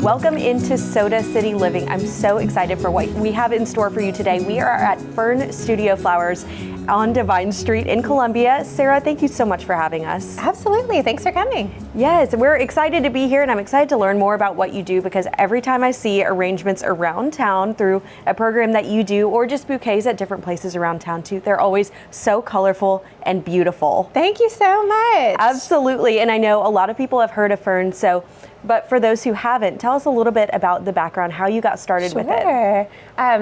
Welcome into Soda City Living. I'm so excited for what we have in store for you today. We are at Fern Studio Flowers on Divine Street in Columbia. Sarah, thank you so much for having us. Absolutely, thanks for coming. Yes, we're excited to be here, and I'm excited to learn more about what you do, because every time I see arrangements around town through a program that you do, or just bouquets at different places around town too, they're always so colorful and beautiful. Thank you so much. Absolutely, and I know a lot of people have heard of Fern, but for those who haven't, tell us a little bit about the background, how you got started with it. Sure.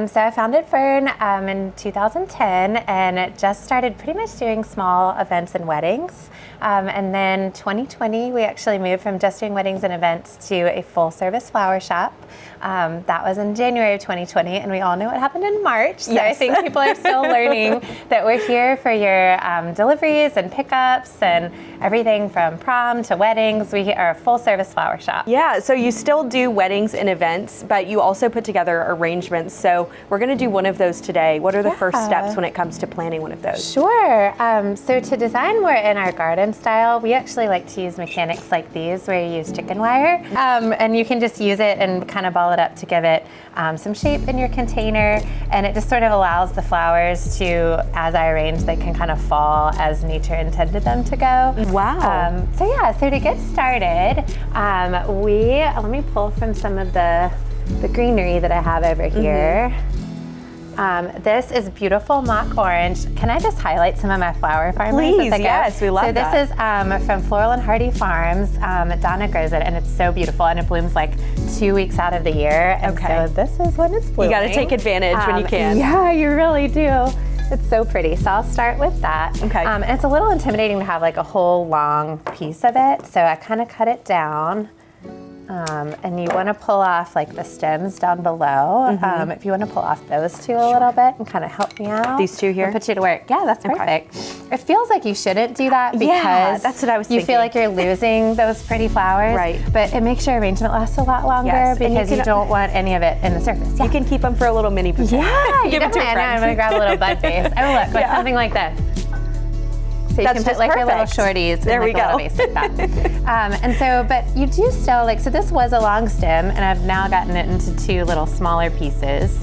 So I founded Fern in 2010, and it just started pretty much doing small events and weddings. And then 2020, we actually moved from just doing weddings and events to a full service flower shop. That was in January of 2020, and we all know what happened in March. So yes. I think people are still learning that we're here for your deliveries and pickups and everything from prom to weddings. We are a full service flower shop. Yeah, so you still do weddings and events, but you also put together arrangements. So we're going to do one of those today. What are the first steps when it comes to planning one of those? Sure. So to design more in our garden style, we actually like to use mechanics like these where you use chicken wire. And you can just use it and kind of ball it up to give it some shape in your container. And it just sort of allows the flowers to, as I arrange, they can kind of fall as nature intended them to go. Wow. So to get started, let me pull from some of the greenery that I have over here. This is beautiful mock orange. Can I just highlight some of my flower farmers? Please, yes, we love that. So this is from Floral and Hardy Farms. Donna grows it, and it's so beautiful, and it blooms like 2 weeks out of the year. And so this is when it's blooming. You got to take advantage when you can. Yeah, you really do. It's so pretty. So I'll start with that. Okay. And it's a little intimidating to have like a whole long piece of it. So I kind of cut it down. And you want to pull off like the stems down below. If you want to pull off those two a little bit and kind of help me out. These two here? I'll put you to work. Yeah, that's perfect. It feels like you shouldn't do that because that's what I was thinking. You feel like you're losing those pretty flowers. Right. But it makes your arrangement last a lot longer because you don't want any of it in the surface. You can keep them for a little mini bouquet. Yeah, give it to a friend. I'm going to grab a little bud vase. Oh, look, like something like this. So you can put like your little shorties in like a little vase like that. But you do still so this was a long stem, and I've now gotten it into two little smaller pieces.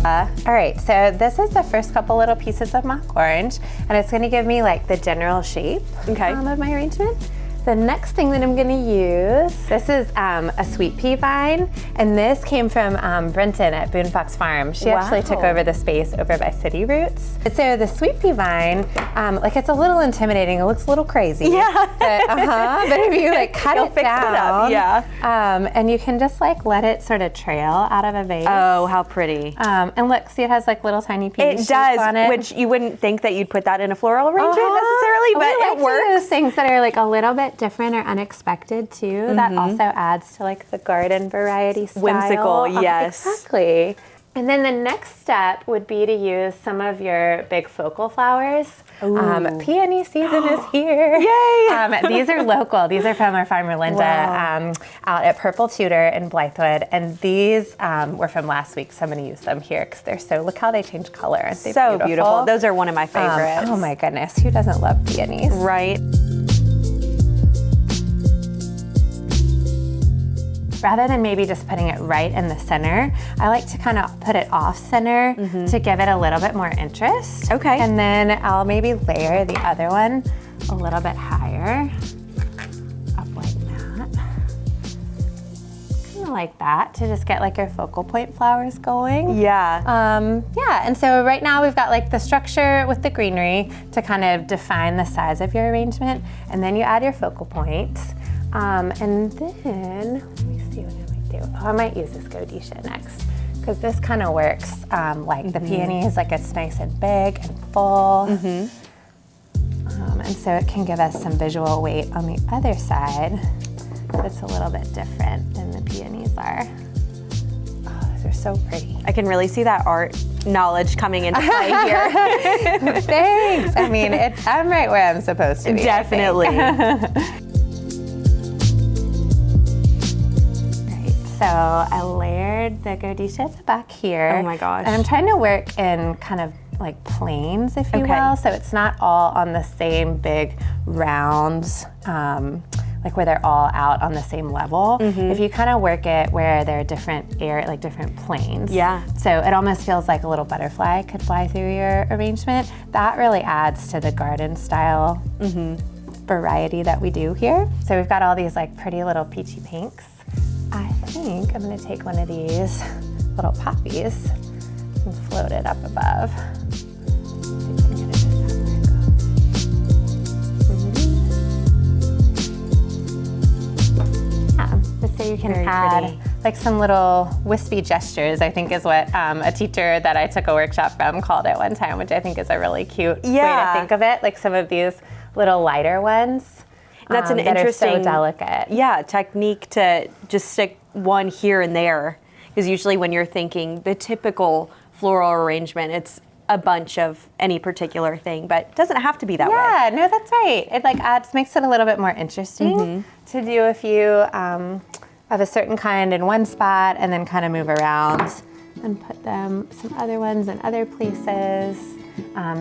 All right, so this is the first couple little pieces of mock orange, and it's gonna give me like the general shape of my arrangement. The next thing that I'm gonna use, this is a sweet pea vine, and this came from Brenton at Boone Fox Farm. She actually took over the space over by City Roots. So the sweet pea vine, it's a little intimidating. It looks a little crazy. Yeah. But if you cut it down, it up. and you can just let it sort of trail out of a vase. Oh, how pretty. And look, see, it has little tiny peas. It does, on it. which you wouldn't think that you'd put that in a floral arrangement necessarily, but it works. Those things that are a little bit different or unexpected too. That also adds to the garden variety style. Whimsical, yes. Exactly. And then the next step would be to use some of your big focal flowers. Peony season is here. Yay! These are local. These are from our farmer Linda out at Purple Tudor in Blythewood. And these were from last week, so I'm going to use them here because they're look how they change color. Aren't they so beautiful. Those are one of my favorites. Oh my goodness, who doesn't love peonies? Right. Rather than maybe just putting it right in the center, I like to kind of put it off center to give it a little bit more interest. Okay. And then I'll maybe layer the other one a little bit higher, up like that. Kind of like that to just get your focal point flowers going. Yeah. And so right now we've got the structure with the greenery to kind of define the size of your arrangement, and then you add your focal points. And then, let me see what I might do. Oh, I might use this Godetia next, because this kind of works the peonies, it's nice and big and full. And so it can give us some visual weight on the other side that's a little bit different than the peonies are. Oh, those are so pretty. I can really see that art knowledge coming into play here. Thanks. I mean, I'm right where I'm supposed to be. Definitely. So I layered the Godetia at the back here. Oh my gosh. And I'm trying to work in kind of like planes, if you Okay. will. So it's not all on the same big rounds, like where they're all out on the same level. If you kind of work it where there are different like different planes. Yeah. So it almost feels like a little butterfly could fly through your arrangement. That really adds to the garden style variety that we do here. So we've got all these like pretty little peachy pinks. I think I'm gonna take one of these little poppies and float it up above. Just so you can Very add pretty. like some little wispy gestures, I think is what a teacher that I took a workshop from called it one time, which I think is a really cute way Yeah. to think of it. Like some of these little lighter ones. That's an that interesting, are so delicate. yeah, technique to just stick one here and there. Because usually when you're thinking the typical floral arrangement, it's a bunch of any particular thing, but it doesn't have to be that way. Yeah, no, that's right. It like makes it a little bit more interesting to do a few of a certain kind in one spot and then kind of move around and put some other ones in other places.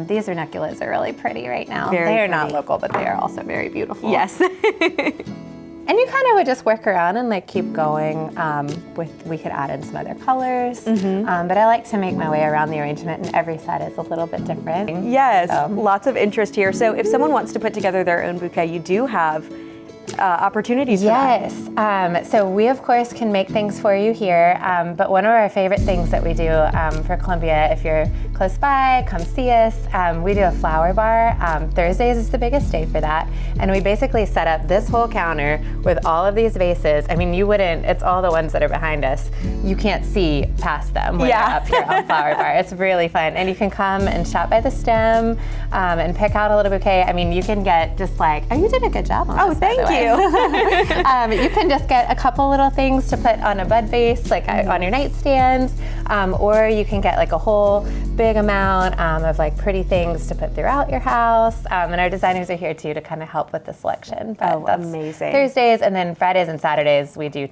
These ranunculus are really pretty right now. Very They are not pretty. local, but they are also very beautiful. Yes. And you kind of would just work around and like keep going we could add in some other colors. But I like to make my way around the arrangement, and every set is a little bit different. Yes, So- lots of interest here. So if someone wants to put together their own bouquet, you do have opportunities for that. Yes. So we, of course, can make things for you here. But one of our favorite things that we do for Columbia, if you're close by, come see us. We do a flower bar. Thursdays is the biggest day for that. And we basically set up this whole counter with all of these vases. I mean, you wouldn't, it's all the ones that are behind us. You can't see past them when Yeah. you're up here on Flower Bar. It's really fun. And you can come and shop by the stem and pick out a little bouquet. I mean, you can get just like, oh, you did a good job on this, by thank the way. you. You can just get a couple little things to put on a bud vase, like on your nightstand, or you can get like a whole big amount of like pretty things to put throughout your house. And our designers are here too to kind of help with the selection. But Oh, that's amazing. Thursdays, and then Fridays and Saturdays we do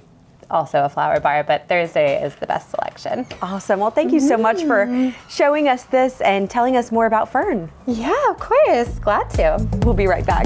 also a flower bar, but Thursday is the best selection. Awesome. Well, thank you so much for showing us this and telling us more about Fern. Yeah, of course. Glad to. We'll be right back.